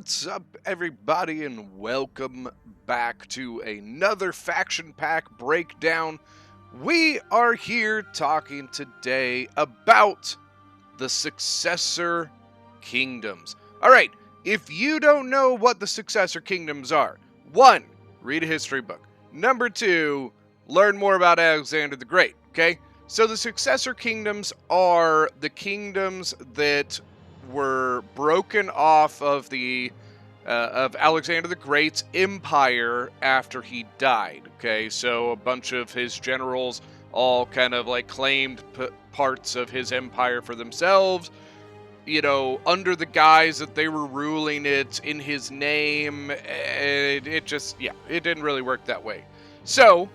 What's up, everybody, and welcome back to another faction pack breakdown. We are here talking today about the Successor Kingdoms. Alright, if you don't know what the Successor Kingdoms are, 1. Read a history book. Number 2. Learn more about Alexander the Great, okay? So the Successor Kingdoms are the kingdoms that were broken off of of Alexander the Great's empire after he died. Okay, so a bunch of his generals all kind of like claimed parts of his empire for themselves, you know, under the guise that they were ruling it in his name. It just, yeah, it didn't really work that way. So,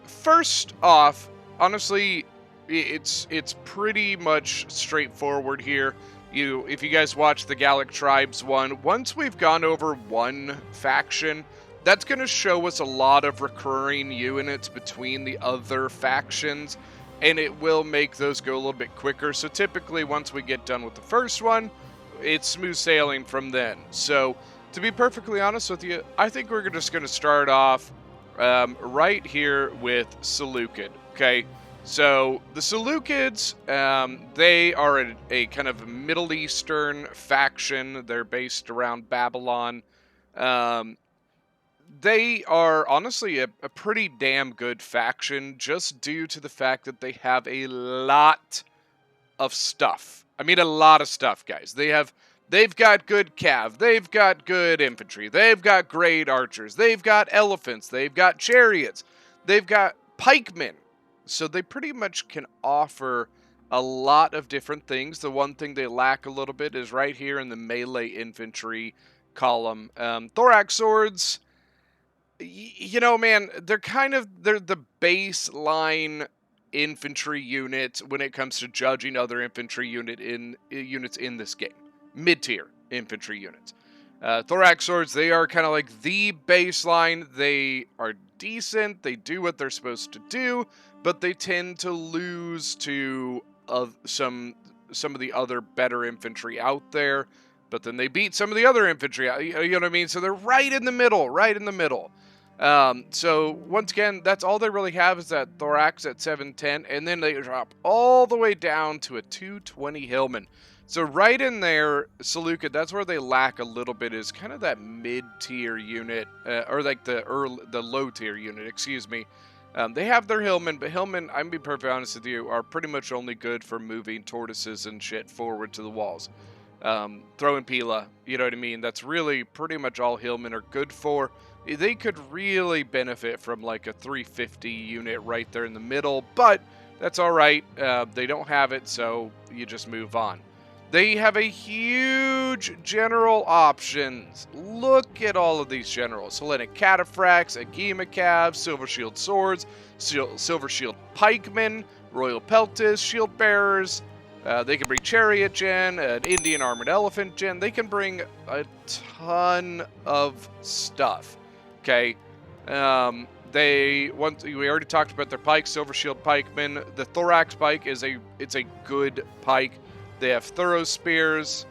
first off, honestly, it's pretty much straightforward here. If you guys watch the Gallic Tribes one, once we've gone over one faction, that's going to show us a lot of recurring units between the other factions, and it will make those go a little bit quicker. So typically, once we get done with the first one, it's smooth sailing from then. So, to be perfectly honest with you, I think we're just going to start off right here with Seleucid, okay? So, the Salukids, they are a kind of Middle Eastern faction. They're based around Babylon. They are honestly a pretty damn good faction, just due to the fact that they have a lot of stuff. I mean, a lot of stuff, guys. They've got good cav, they've got good infantry, they've got great archers, they've got elephants, they've got chariots, they've got pikemen. So they pretty much can offer a lot of different things. The one thing they lack a little bit is right here in the melee infantry column. Thorax swords, you know, man, they're the baseline infantry unit when it comes to judging other infantry units in this game. Mid-tier infantry units. Thorax swords, they are kind of like the baseline. They are decent. They do what they're supposed to do, but they tend to lose to some of the other better infantry out there. But then they beat some of the other infantry. You know what I mean? So they're right in the middle, right in the middle. So once again, that's all they really have is that thorax at 710, and then they drop all the way down to a 220 Hillman. So right in there, Seleucid, that's where they lack a little bit, is kind of that mid-tier unit, or like the low-tier unit, excuse me. They have their Hillmen, but Hillmen, I'm being perfectly honest with you, are pretty much only good for moving tortoises and shit forward to the walls. Throwing Pila, you know what I mean? That's really pretty much all Hillmen are good for. They could really benefit from like a 350 unit right there in the middle, but that's alright. They don't have it, so you just move on. They have a huge general options. Look at all of these generals. Hellenic Cataphracts, Agema Cav, Silver Shield Swords, Silver Shield Pikemen, Royal Peltis, Shield Bearers. They can bring Chariot Gen, an Indian Armored Elephant Gen. They can bring a ton of stuff. Okay. We already talked about their pike, Silver Shield Pikemen. The Thorax Pike it's a good pike. They have thorough spears.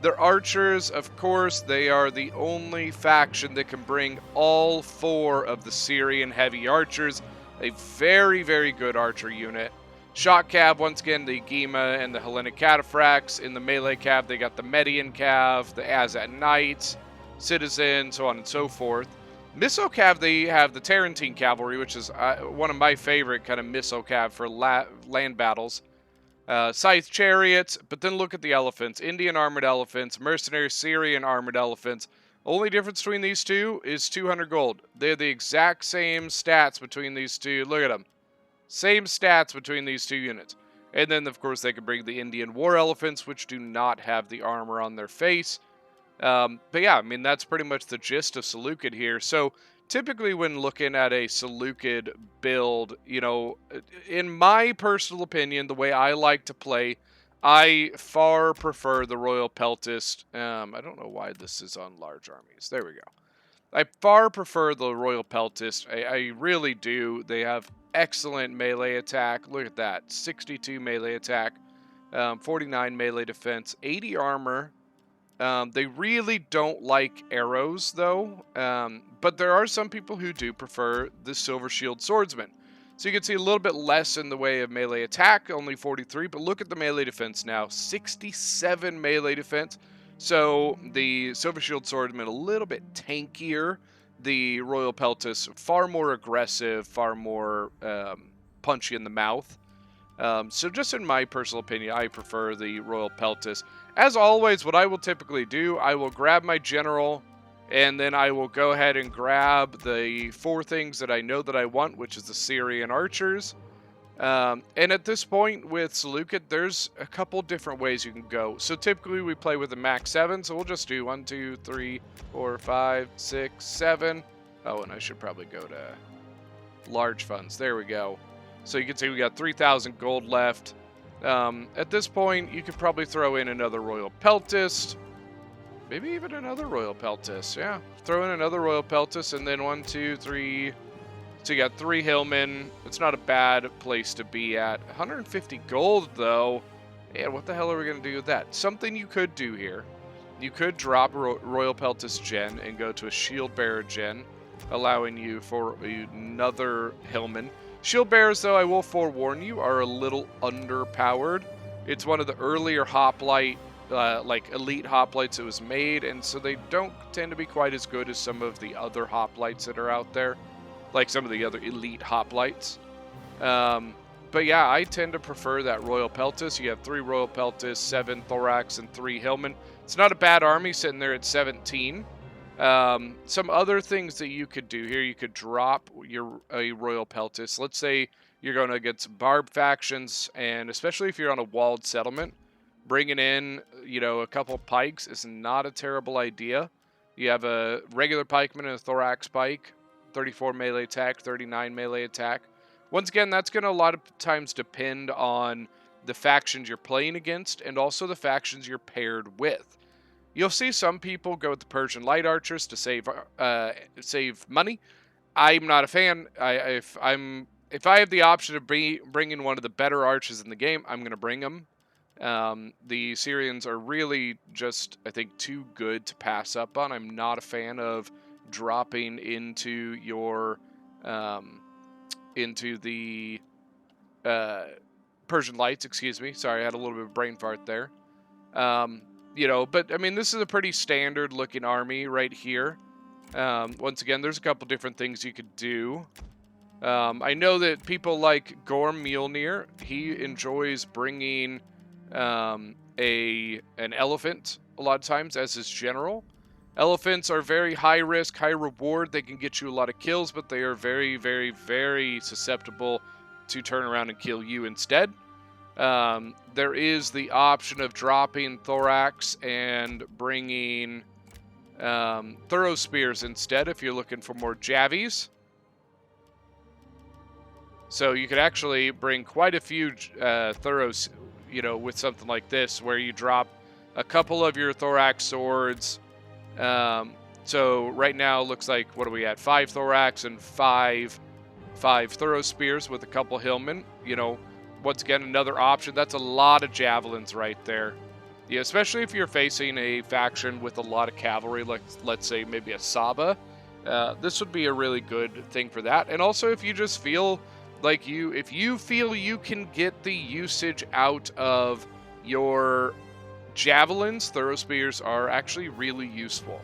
Their archers, of course, they are the only faction that can bring all 4 of the Syrian heavy archers. A very, very good archer unit. Shock Cav, once again, the Agema and the Hellenic Cataphracts. In the melee Cav, they got the Median Cav, the Azat Knights, Citizen, so on and so forth. Missile Cav, they have the Tarentine Cavalry, which is one of my favorite kind of missile Cav for land battles. Scythe Chariots, but then look at the elephants. Indian Armored Elephants, Mercenary Syrian Armored Elephants. Only difference between these two is 200 gold. They're the exact same stats between these two. Look at them. Same stats between these two units. And then, of course, they can bring the Indian War Elephants, which do not have the armor on their face. But yeah, I mean, that's pretty much the gist of Seleucid here. So, typically when looking at a Seleucid build, you know, in my personal opinion, the way I like to play, I far prefer the Royal Peltist. I don't know why this is on large armies. There we go. I far prefer the Royal Peltist. I really do. They have excellent melee attack. Look at that. 62 melee attack, 49 melee defense, 80 armor, They really don't like arrows, though, but there are some people who do prefer the Silver Shield Swordsman. So you can see a little bit less in the way of melee attack, only 43, but look at the melee defense now, 67 melee defense. So the Silver Shield Swordsman a little bit tankier, the Royal Peltis far more aggressive, far more punchy in the mouth. So just in my personal opinion, I prefer the Royal Peltis. As always, what I will typically do, I will grab my general, and then I will go ahead and grab the 4 things that I know that I want, which is the Syrian archers. And at this point with Seleucid, there's a couple different ways you can go. So typically we play with a max 7, so we'll just do 1, 2, 3, 4, 5, 6, 7. Oh, and I should probably go to large funds. There we go. So you can see we got 3,000 gold left. At this point, you could probably throw in another Royal Peltist. Maybe even another Royal Peltist. Yeah, throw in another Royal Peltist, and then 1, 2, 3. So you got 3 Hillmen. It's not a bad place to be at. 150 gold, though. Yeah, what the hell are we going to do with that? Something you could do here. You could drop Royal Peltist gen and go to a Shield Bearer gen, allowing you for another Hillman. Shield Bearers, though, I will forewarn you, are a little underpowered. It's one of the earlier hoplite, like elite hoplites that was made, and so they don't tend to be quite as good as some of the other hoplites that are out there, like some of the other elite hoplites. But yeah, I tend to prefer that Royal Peltis. You have 3 Royal Peltis, 7 Thorax, and 3 Hillmen. It's not a bad army sitting there at 17. Some other things that you could do here, you could drop a Royal Peltis. Let's say you're going against Barb factions, and especially if you're on a walled settlement, bringing in, a couple pikes is not a terrible idea. You have a regular pikeman and a thorax pike, 34 melee attack, 39 melee attack. Once again, that's going to a lot of times depend on the factions you're playing against and also the factions you're paired with. You'll see some people go with the Persian light archers to save money. I'm not a fan. If I have the option of bringing one of the better archers in the game, I'm going to bring them. The Syrians are really just, I think, too good to pass up on. I'm not a fan of dropping into your into the Persian lights. Excuse me. Sorry, I had a little bit of a brain fart there. But I mean, this is a pretty standard looking army right here. Once again, there's a couple different things you could do. I know that people like Gorm Mjolnir. He enjoys bringing an elephant a lot of times as his general. Elephants are very high risk, high reward. They can get you a lot of kills, but they are very, very, very susceptible to turn around and kill you instead. There is the option of dropping Thorax and bringing Thorough Spears instead if you're looking for more Javies. So you could actually bring quite a few Thoroughs, with something like this, where you drop a couple of your Thorax swords. So right now it looks like, what are we at? 5 Thorax and 5 Thorough Spears with a couple Hillmen. Once again, another option. That's a lot of javelins right there. Yeah, especially if you're facing a faction with a lot of cavalry, like let's say maybe a Saba. This would be a really good thing for that. And also if you just feel like if you feel you can get the usage out of your javelins, Thorough Spears are actually really useful.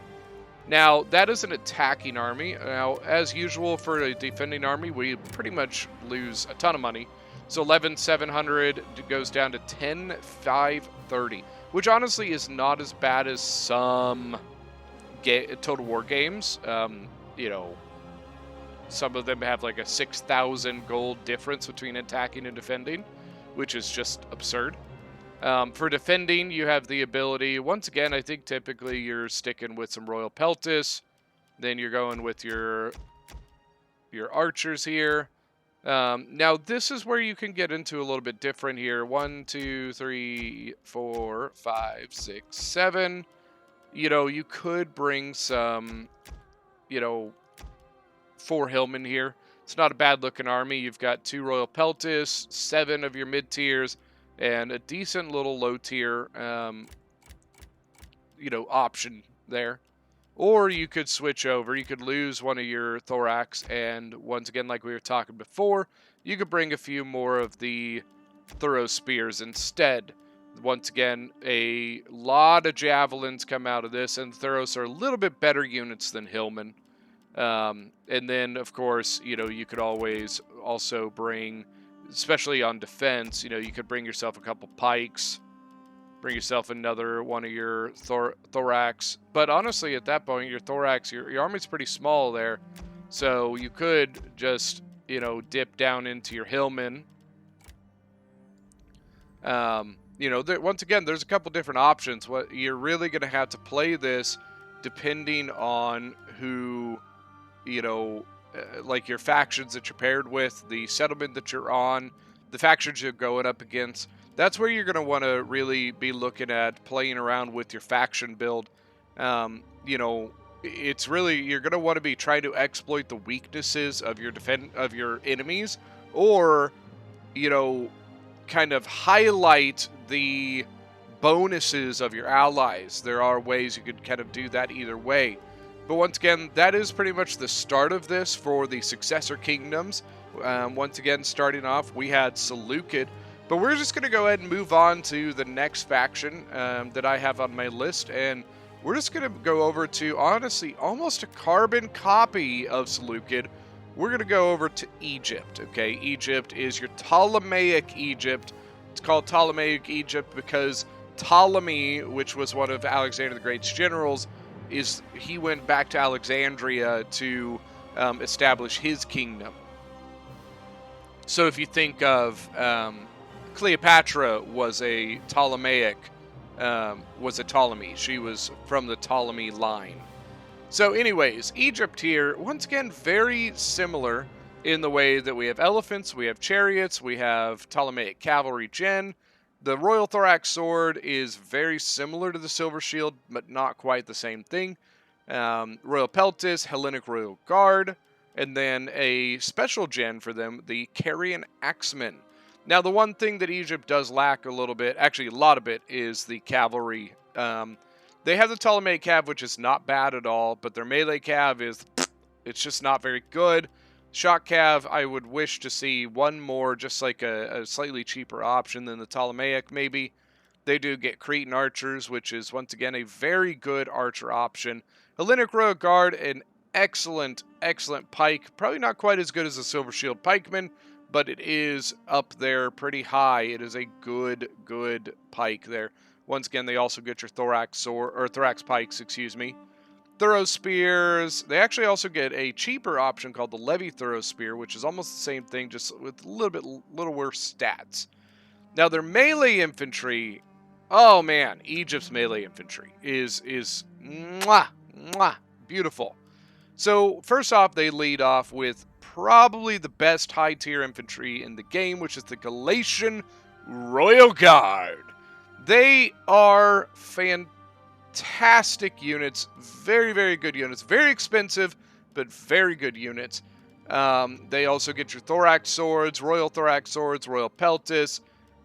Now, that is an attacking army. Now, as usual for a defending army, we pretty much lose a ton of money. So 11,700 goes down to 10,530, which honestly is not as bad as some Total War games. Some of them have like a 6,000 gold difference between attacking and defending, which is just absurd. For defending, you have the ability, once again, I think typically you're sticking with some Royal Peltis, then you're going with your archers here. Now, this is where you can get into a little bit different here. 1, 2, 3, 4, 5, 6, 7. You could bring some, 4 Hillmen here. It's not a bad-looking army. You've got 2 Royal Peltis, 7 of your mid-tiers, and a decent little low-tier, option there. Or you could switch over. You could lose one of your thorax, and once again, like we were talking before, you could bring a few more of the thorough spears instead. Once again, a lot of javelins come out of this, and Thuros are a little bit better units than Hillmen. And then, of course, you could always also bring, especially on defense, you could bring yourself a couple pikes, bring yourself another one of your thorax. But honestly, at that point, your thorax, your army's pretty small there. So you could just, dip down into your Hillmen. Once again, there's a couple different options. What you're really going to have to play this depending on who, like your factions that you're paired with, the settlement that you're on, the factions you're going up against. That's where you're going to want to really be looking at playing around with your faction build. It's really, you're going to want to be trying to exploit the weaknesses of your enemies, or, kind of highlight the bonuses of your allies. There are ways you could kind of do that either way. But once again, that is pretty much the start of this for the Successor Kingdoms. Once again, starting off, we had Seleucid. But we're just going to go ahead and move on to the next faction that I have on my list. And we're just going to go over to, honestly, almost a carbon copy of Seleucid. We're going to go over to Egypt, okay? Egypt is your Ptolemaic Egypt. It's called Ptolemaic Egypt because Ptolemy, which was one of Alexander the Great's generals, he went back to Alexandria to establish his kingdom. So if you think of Cleopatra was a Ptolemaic, was a Ptolemy. She was from the Ptolemy line. So anyways, Egypt here, once again, very similar in the way that we have elephants, we have chariots, we have Ptolemaic cavalry gen. The Royal Thorax Sword is very similar to the Silver Shield, but not quite the same thing. Royal Peltis, Hellenic Royal Guard, and then a special gen for them, the Carian Axemen. Now, the one thing that Egypt does lack a little bit, actually a lot of it, is the cavalry. They have the Ptolemaic Cav, which is not bad at all, but their melee Cav it's just not very good. Shock Cav, I would wish to see one more, just like a slightly cheaper option than the Ptolemaic, maybe. They do get Cretan Archers, which is, once again, a very good archer option. Hellenic Royal Guard, an excellent, excellent pike. Probably not quite as good as the Silver Shield Pikeman, but it is up there pretty high. It is a good, good pike there. Once again, they also get your Thorax Sword, or Thorax Pikes, excuse me. Thorough Spears. They actually also get a cheaper option called the Levee Thorough Spear, which is almost the same thing, just with a little worse stats. Now, their melee infantry, oh man, Egypt's melee infantry is mwah, mwah, beautiful. So, first off, they lead off with probably the best high-tier infantry in the game, which is the Galatian Royal Guard. They are fantastic units, very, very good units, very expensive, but very good units. They also get your Thorax Swords, Royal Thorax Swords, Royal Peltis,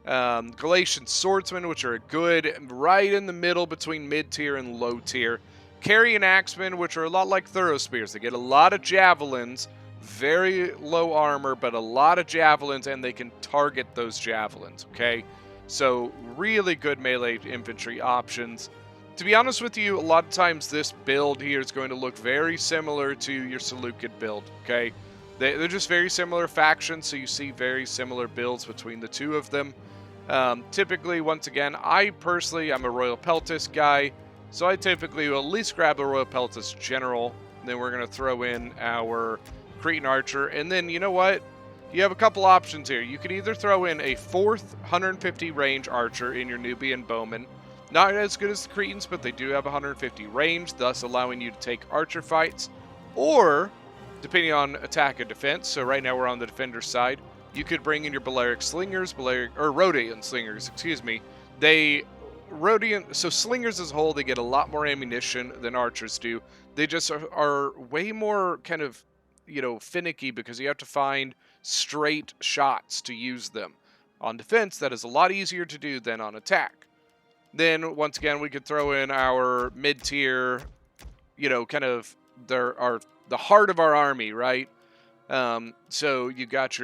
Galatian Swordsmen, which are good, right in the middle between mid-tier and low-tier. Carian Axemen, which are a lot like Thorough Spears. They get a lot of javelins, very low armor, but a lot of javelins, and they can target those javelins, okay? So, really good melee infantry options. To be honest with you, a lot of times this build here is going to look very similar to your Seleucid build, okay? They're just very similar factions, so you see very similar builds between the two of them. Typically, once again, I'm a Royal Peltis guy, so I typically will at least grab the Royal Peltis General. Then we're going to throw in our Cretan Archer, and then, you know what? You have a couple options here. You could either throw in a 4th 150 range archer in your Nubian bowman. Not as good as the Cretans, but they do have 150 range, thus allowing you to take archer fights. Or, depending on attack and defense, so right now we're on the defender side, you could bring in your Balearic Slingers, Rhodian Slingers, excuse me. So Slingers as a whole, they get a lot more ammunition than archers do. They just are way more kind of, finicky because you have to find straight shots to use them. On defense, that is a lot easier to do than on attack. Then, once again, we could throw in our mid-tier, you know, kind of the heart of our army, right? So you got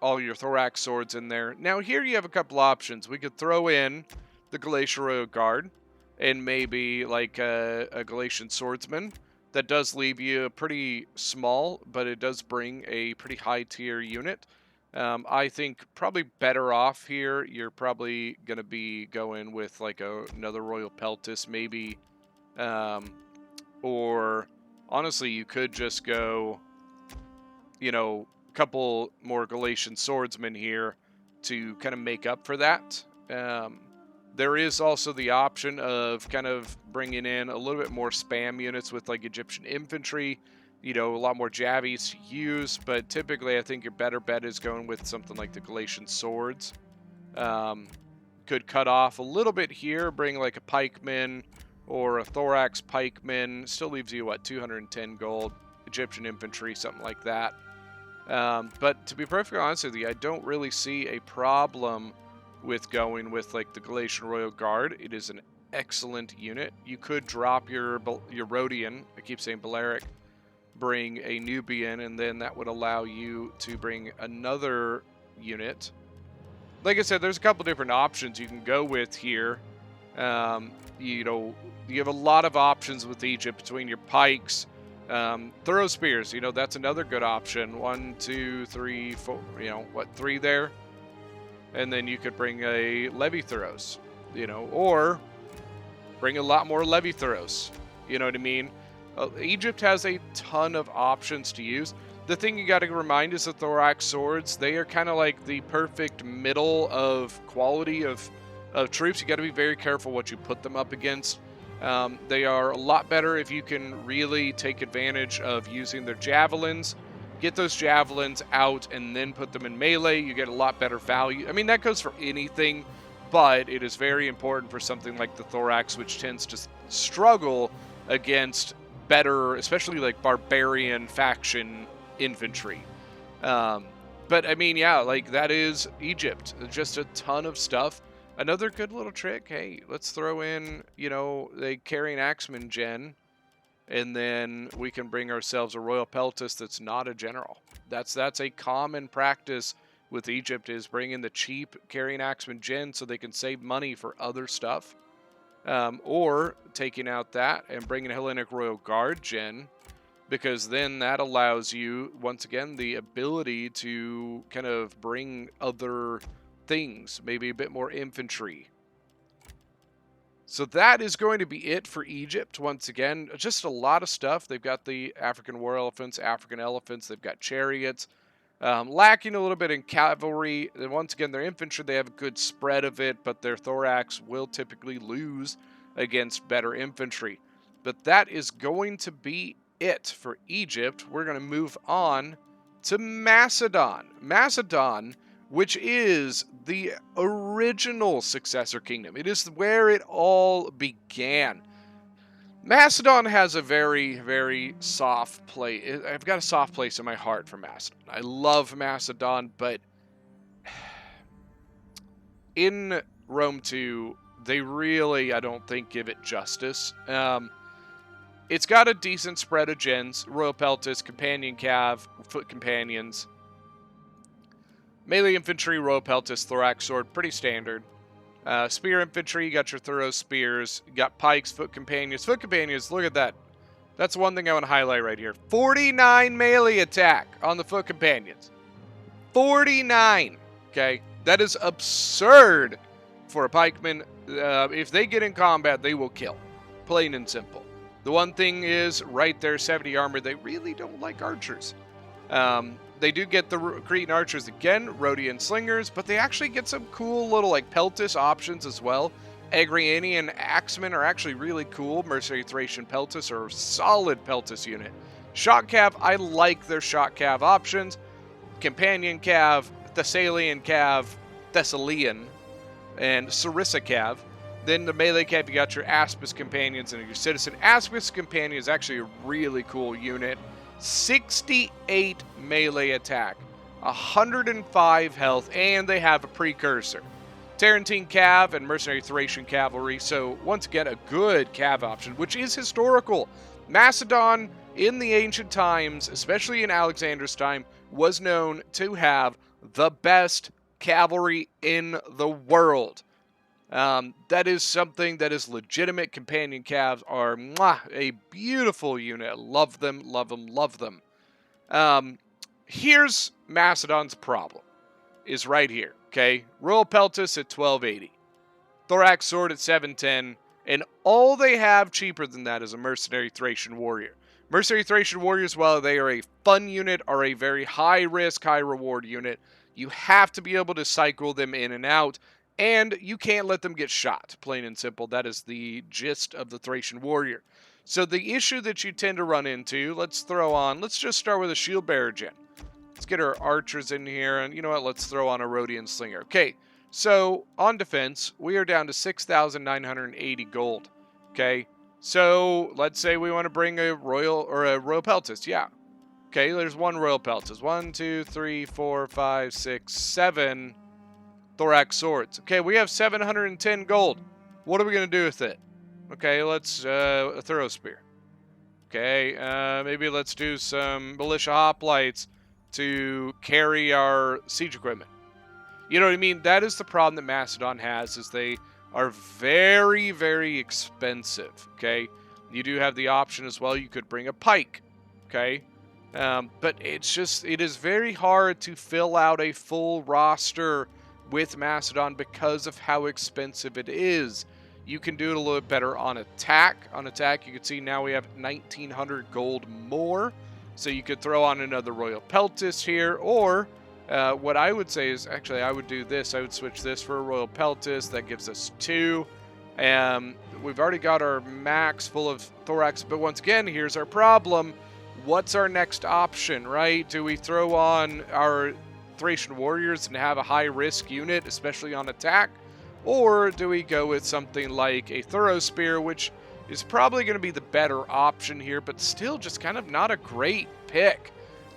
all your thorax swords in there. Now here you have a couple options. We could throw in the Galatian Royal Guard and maybe like a Galatian swordsman. That does leave you pretty small, but it does bring a pretty high tier unit. I think probably better off here. You're probably going to be going with like another Royal Peltis maybe. Or honestly, you could just go, you know, a couple more Galatian swordsmen here to kind of make up for that. There is also the option of kind of bringing in a little bit more spam units with like Egyptian infantry, you know, a lot more jabbies to use, but typically I think your better bet is going with something like the Galatian swords. Could cut off a little bit here, bring like a pikeman or a thorax pikeman. Still leaves you, what, 210 gold, Egyptian infantry, something like that. But to be perfectly honest with you, I don't really see a problem with going with like the Galatian Royal Guard. It is an excellent unit. You could drop your Rhodian, I keep saying Balearic, bring a Nubian, and then that would allow you to bring another unit. Like I said, there's a couple different options you can go with here. You know, you have a lot of options with Egypt between your pikes, throw spears. You know, that's another good option. 1, 2, 3, 4. You know, what, 3 there? And then you could bring a levy throws, you know, or bring a lot more levy throws. You know what I mean? Egypt has a ton of options to use. The thing you got to remind is the thorax swords, they are kind of like the perfect middle of quality of troops. You got to be very careful what you put them up against. They are a lot better if you can really take advantage of using their javelins. Get those javelins out and then put them in melee. You get a lot better value. I mean, that goes for anything, but it is very important for something like the thorax, which tends to struggle against better, especially like barbarian faction infantry. But I mean, yeah, like that is Egypt. Just a ton of stuff. Another good little trick. Hey, let's throw in, you know, the carrying axeman gen. And then we can bring ourselves a Royal Peltis that's not a general. That's a common practice with Egypt, is bringing the cheap carrying axeman gen so they can save money for other stuff. Or taking out that and bringing a Hellenic Royal Guard gen, because then that allows you, once again, the ability to kind of bring other things, maybe a bit more infantry. So that is going to be it for Egypt. Once again, just a lot of stuff. They've got the African war elephants, African elephants. They've got chariots. Lacking a little bit in cavalry. And once again, their infantry, they have a good spread of it, but their thorax will typically lose against better infantry. But that is going to be it for Egypt. We're going to move on to Macedon. Macedon, which is the original Successor Kingdom. It is where it all began. Macedon has a very, very soft place. I've got a soft place in my heart for Macedon. I love Macedon, but in Rome 2, they really, I don't think, give it justice. It's got a decent spread of gens. Royal Peltis, Companion Cav, Foot Companions. Melee Infantry, Royal Peltis, Thorax Sword, pretty standard. Spear Infantry, you got your Thorough Spears. You got Pikes, Foot Companions. Foot Companions, look at that. That's one thing I want to highlight right here. 49 melee attack on the Foot Companions. 49! Okay? That is absurd for a pikeman. If they get in combat, they will kill. Plain and simple. The one thing is, right there, 70 armor, they really don't like archers. They do get the Cretan archers again, Rhodian slingers, but they actually get some cool little like Peltis options as well. Agrianian axemen are actually really cool. Mercenary Thracian Peltis are a solid Peltis unit. Shock Cav, I like their Shock Cav options. Companion Cav, Thessalian Cav, Thessalian, and Sarissa Cav. Then the melee Cav, you got your Aspis Companions and your Citizen. Aspis Companion is actually a really cool unit. 68 melee attack, 105 health, and they have a precursor. Tarentine Cav, and Mercenary Thracian Cavalry. So once again, a good Cav option, which is historical. Macedon, in the ancient times, especially in Alexander's time, was known to have the best cavalry in the world. That is something that is legitimate. Companion Cavs are a beautiful unit. Love them, love them, love them. Here's Macedon's problem. Is right here, okay? Royal Peltis at 1280. Thorax Sword at 710. And all they have cheaper than that is a Mercenary Thracian Warrior. Mercenary Thracian Warriors, while they are a fun unit, are a very high risk, high reward unit. You have to be able to cycle them in and out, and you can't let them get shot, plain and simple. That is the gist of the Thracian Warrior. So the issue that you tend to run into, let's just start with a Shield Bearer Gen. Let's get our archers in here, and you know what, let's throw on a Rhodian Slinger. Okay, so on defense, we are down to 6,980 gold, okay? So let's say we want to bring a Royal Peltis, yeah. Okay, there's one Royal Peltis. 1, 2, 3, 4, 5, 6, 7 Thorax Swords. Okay, we have 710 gold. What are we going to do with it? Okay, let's, a Thorough Spear. Okay, maybe let's do some Militia Hoplites to carry our siege equipment. You know what I mean? That is the problem that Macedon has, is they are very, very expensive, okay? You do have the option as well, you could bring a pike, okay? But it is very hard to fill out a full roster with Macedon because of how expensive it is. You can do it a little bit better on attack. On attack, you can see now we have 1,900 gold more. So you could throw on another Royal Peltis here, or what I would say is, actually, I would do this. I would switch this for a Royal Peltis. That gives us 2. We've already got our max full of Thorax, but once again, here's our problem. What's our next option, right? Do we throw on our Thracian Warriors and have a high-risk unit, especially on attack? Or do we go with something like a Thorough Spear, which is probably going to be the better option here, but still just kind of not a great pick.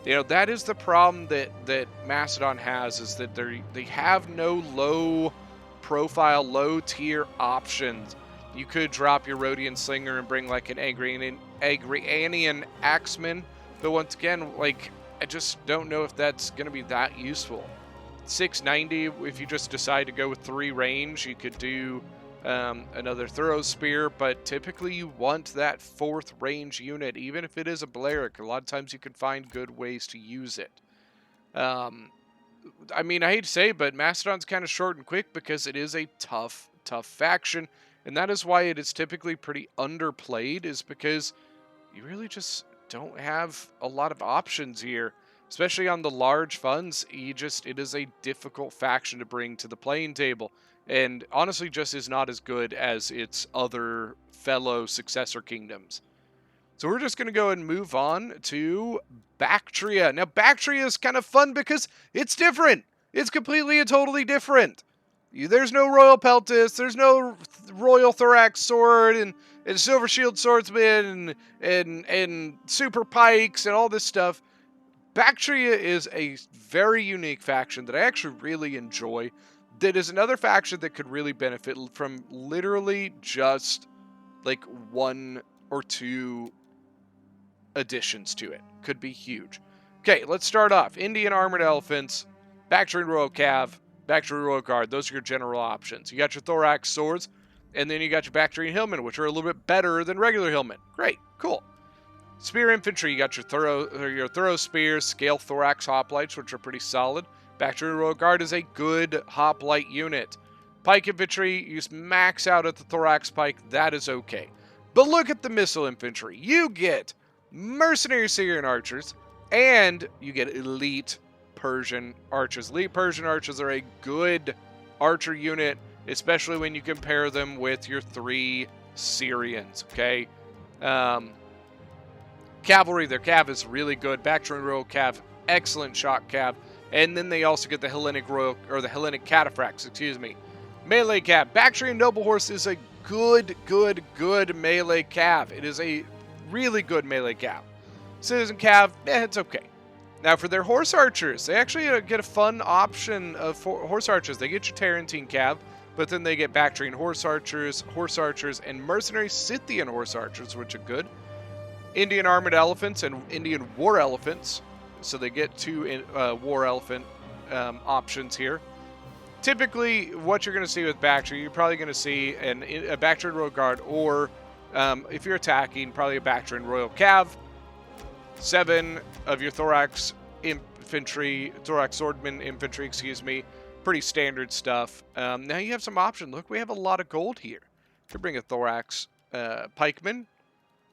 You know, that is the problem that Macedon has, is that they have no low-profile, low-tier options. You could drop your Rhodian Slinger and bring like an Agrianian Axeman, but once again, like, I just don't know if that's going to be that useful. 690, if you just decide to go with 3 range, you could do another Thorough Spear, but typically you want that 4th range unit, even if it is a Balearic. A lot of times you can find good ways to use it. I mean, I hate to say it, but Macedon's kind of short and quick because it is a tough faction, and that is why it is typically pretty underplayed, is because you really just don't have a lot of options here. Especially on the large funds, it is a difficult faction to bring to the playing table. And honestly, just is not as good as its other fellow Successor Kingdoms. So we're just going to go and move on to Bactria. Now, Bactria is kind of fun because it's different. It's completely and totally different. There's no Royal Peltis, there's no Royal Thorax Sword, and Silver Shield Swordsman, and Super Pikes, and all this stuff. Bactria is a very unique faction that I actually really enjoy. That is another faction that could really benefit from literally just like 1 or 2 additions to it. Could be huge. Okay, let's start off. Indian Armored Elephants, Bactrian Royal Cav, Bactrian Royal Guard. Those are your general options. You got your Thorax Swords, and then you got your Bactrian Hillmen, which are a little bit better than regular Hillmen. Great, cool. Spear Infantry, you got your Thorough Spears, Scale Thorax Hoplites, which are pretty solid. Bactrian Royal Guard is a good Hoplite unit. Pike Infantry, you max out at the Thorax Pike, that is okay. But look at the Missile Infantry. You get Mercenary Syrian Archers, and you get Elite Persian Archers. Elite Persian Archers are a good archer unit, especially when you compare them with your 3 Syrians, okay? Cavalry, their Cav is really good. Bactrian Royal Cav, excellent shock Cav. And then they also get the Hellenic Royal, or the Hellenic Cataphracts, excuse me. Melee Cav. Bactrian Noble Horse is a good melee Cav. It is a really good melee Cav. Citizen Cav, it's okay. Now, for their horse archers, they actually get a fun option of horse archers. They get your Tarentine Cav, but then they get Bactrian horse archers, and mercenary Scythian horse archers, which are good. Indian armored elephants and Indian war elephants. So they get 2 war elephant options here. Typically, what you're going to see with Bactria, you're probably going to see a Bactrian Royal Guard, or if you're attacking, probably a Bactrian Royal Cav. 7 of your thorax infantry, thorax swordman infantry, excuse me. Pretty standard stuff. Now you have some options. Look, we have a lot of gold here. Could bring a thorax pikeman.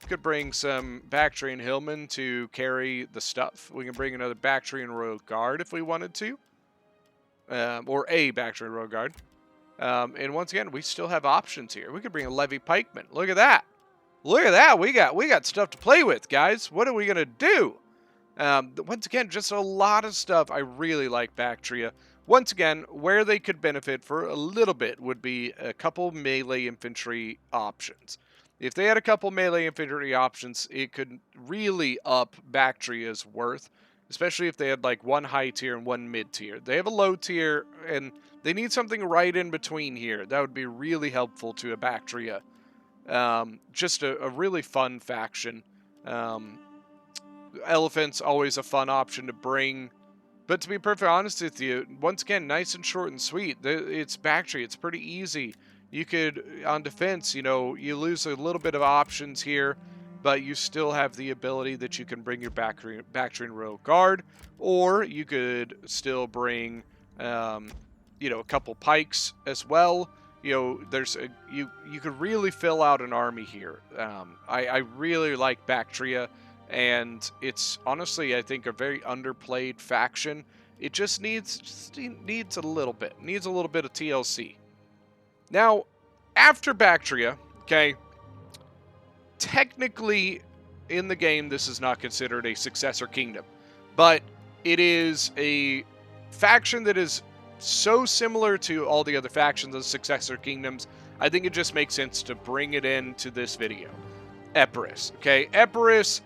Could bring some Bactrian hillmen to carry the stuff. We can bring another Bactrian Royal Guard if we wanted to. Or a Bactrian Royal Guard. And once again, we still have options here. We could bring a Levee pikeman. Look at that. Look at that. We got stuff to play with, guys. What are we going to do? Once again, just a lot of stuff. I really like Bactria. Once again, where they could benefit for a little bit would be a couple melee infantry options. If they had a couple melee infantry options, it could really up Bactria's worth, especially if they had like 1 high tier and 1 mid tier. They have a low tier, and they need something right in between here. That would be really helpful to a Bactria. Just a really fun faction. Elephants, always a fun option to bring. But to be perfectly honest with you, once again, nice and short and sweet. It's Bactria. It's pretty easy. You could, on defense, you lose a little bit of options here, but you still have the ability that you can bring your Bactrian Royal Guard, or you could still bring, a couple pikes as well. You could really fill out an army here. I really like Bactria, and it's honestly, I think, a very underplayed faction. It just needs a little bit of TLC. Now, after Bactria, okay, technically in the game this is not considered a successor kingdom, but it is a faction that is so similar to all the other factions of Successor Kingdoms, I think it just makes sense to bring it into this video. Epirus, okay? Epirus,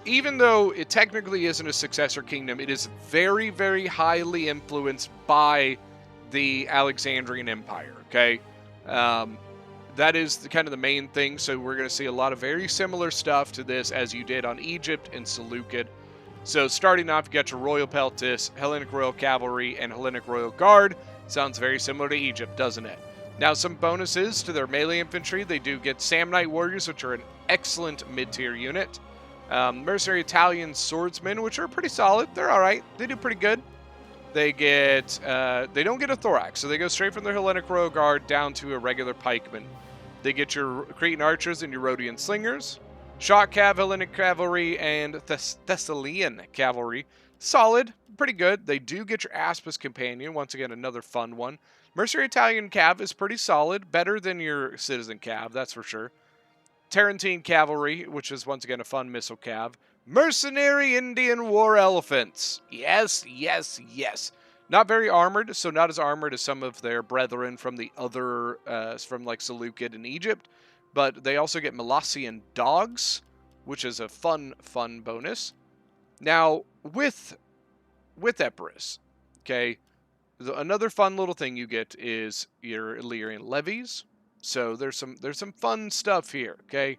even though it technically isn't a Successor Kingdom, it is very, very highly influenced by the Alexandrian Empire, okay? That is kind of the main thing, so we're going to see a lot of very similar stuff to this as you did on Egypt and Seleucid. So starting off, you got your Royal Peltis, Hellenic Royal Cavalry, and Hellenic Royal Guard. Sounds very similar to Egypt, doesn't it? Now, some bonuses to their melee infantry. They do get Samnite Warriors, which are an excellent mid-tier unit. Mercenary Italian Swordsmen, which are pretty solid. They're all right. They do pretty good. They get, they don't get a Thorax, so they go straight from their Hellenic Royal Guard down to a regular pikeman. They get your Cretan Archers and your Rhodian Slingers. Shock Cav, Hellenic Cavalry, and Thessalian Cavalry. Solid, pretty good. They do get your Aspis Companion, once again, another fun one. Mercenary Italian Cav is pretty solid, better than your Citizen Cav, that's for sure. Tarentine Cavalry, which is once again a fun missile cav. Mercenary Indian War Elephants. Yes, yes, yes. Not very armored, so not as armored as some of their brethren from the other, from like Seleucid and Egypt. But they also get Molossian Dogs, which is a fun bonus. Now, with Epirus, okay, another fun little thing you get is your Illyrian Levees. So there's some fun stuff here, okay?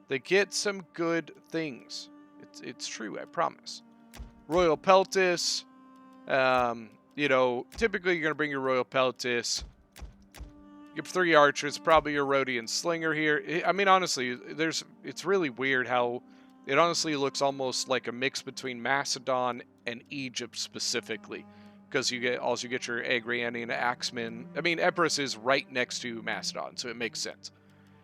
They get some good things. It's true, I promise. Royal Peltis, typically you're going to bring your Royal Peltis. You have 3 archers, probably your Rhodian Slinger here. I mean, honestly, it's really weird how it honestly looks almost like a mix between Macedon and Egypt specifically. Because you get your Agrianian Axemen. I mean, Epirus is right next to Macedon, so it makes sense.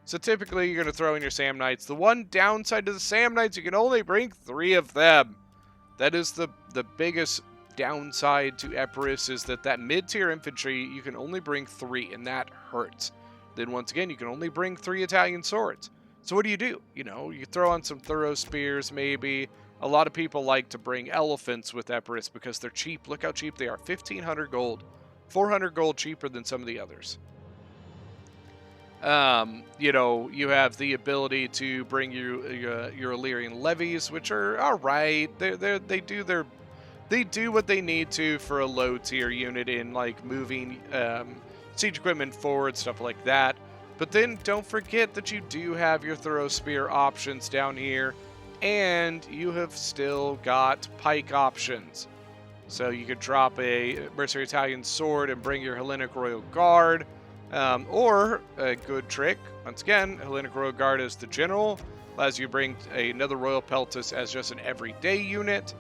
So typically, you're going to throw in your Samnites. The one downside to the Samnites, you can only bring 3 of them. That is the biggest downside to Epirus, is that mid-tier infantry, you can only bring 3, and that hurts. Then once again, you can only bring 3 Italian swords. So what do? You throw on some Thorough Spears, maybe. A lot of people like to bring elephants with Epirus because they're cheap. Look how cheap they are. 1,500 gold. 400 gold cheaper than some of the others. You know, you have the ability to bring your Illyrian levies, which are all right. They do what they need to for a low tier unit in like moving siege equipment forward, stuff like that. But then don't forget that you do have your throw spear options down here, and you have still got pike options. So you could drop a Mercenary Italian sword and bring your Hellenic Royal Guard. Or a good trick, once again, Hellenic Royal Guard as the general, allows you to bring another Royal Peltis as just an everyday unit.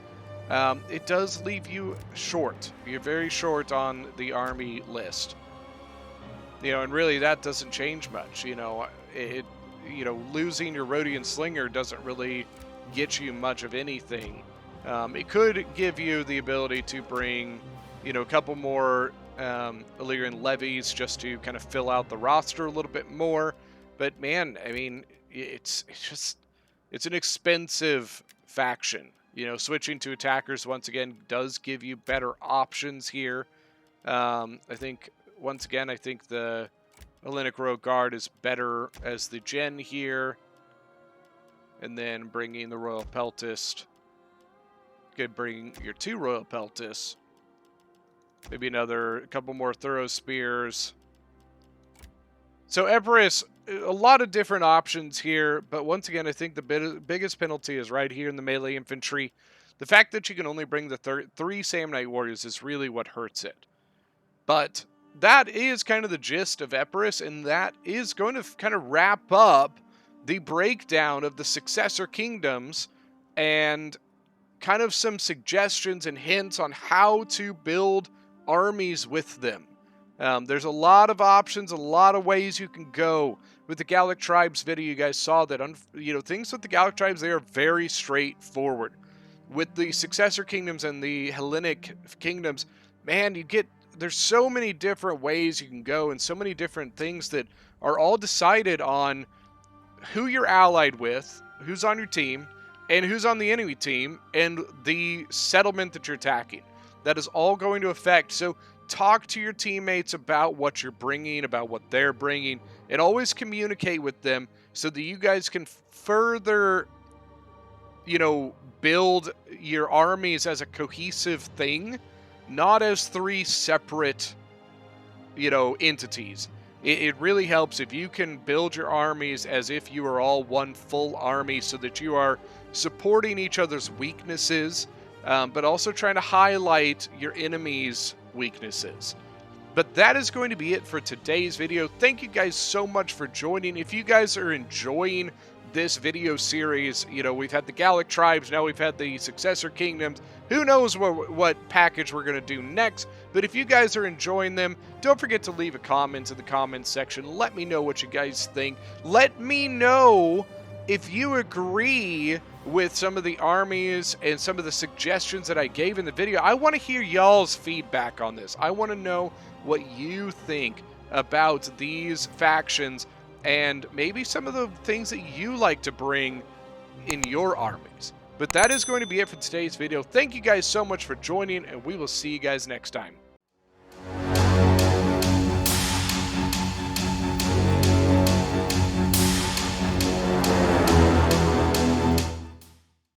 It does leave you short. You're very short on the army list. You know, and really that doesn't change much. You know, losing your Rhodian Slinger doesn't really get you much of anything. It could give you the ability to bring, you know, a couple more Illyrian levies just to kind of fill out the roster a little bit more. But man, I mean, it's an expensive faction. You know, switching to attackers once again does give you better options here. I think once again, I think the Hellenic Royal Guard is better as the gen here, and then bringing the Royal Peltist. Could bring your 2 Royal Peltis. Maybe a couple more Thorough Spears. So Epirus, a lot of different options here, but once again, I think the biggest penalty is right here in the melee infantry. The fact that you can only bring the 3 Samnite Warriors is really what hurts it. But that is kind of the gist of Epirus, and that is going to kind of wrap up the breakdown of the Successor Kingdoms and kind of some suggestions and hints on how to build armies with them. There's a lot of options, a lot of ways you can go. With the Gallic tribes video, you guys saw that, things with the Gallic tribes, they are very straightforward. With the Successor Kingdoms and the Hellenic Kingdoms, man, there's so many different ways you can go and so many different things that are all decided on who you're allied with, who's on your team, and who's on the enemy team, and the settlement that you're attacking. That is all going to affect. So talk to your teammates about what you're bringing, about what they're bringing, and always communicate with them so that you guys can further, build your armies as a cohesive thing, not as 3 separate, entities. It really helps if you can build your armies as if you are all one full army so that you are supporting each other's weaknesses, but also trying to highlight your enemies' weaknesses. But that is going to be it for today's video. Thank you guys so much for joining. If you guys are enjoying this video series, we've had the Gallic tribes, now we've had the Successor Kingdoms. Who knows what package we're going to do next, but if you guys are enjoying them, don't forget to leave a comment in the comments section. Let me know what you guys think. Let me know if you agree with some of the armies and some of the suggestions that I gave in the video. I want to hear y'all's feedback on this. I want to know what you think about these factions and maybe some of the things that you like to bring in your armies. But that is going to be it for today's video. Thank you guys so much for joining, and we will see you guys next time.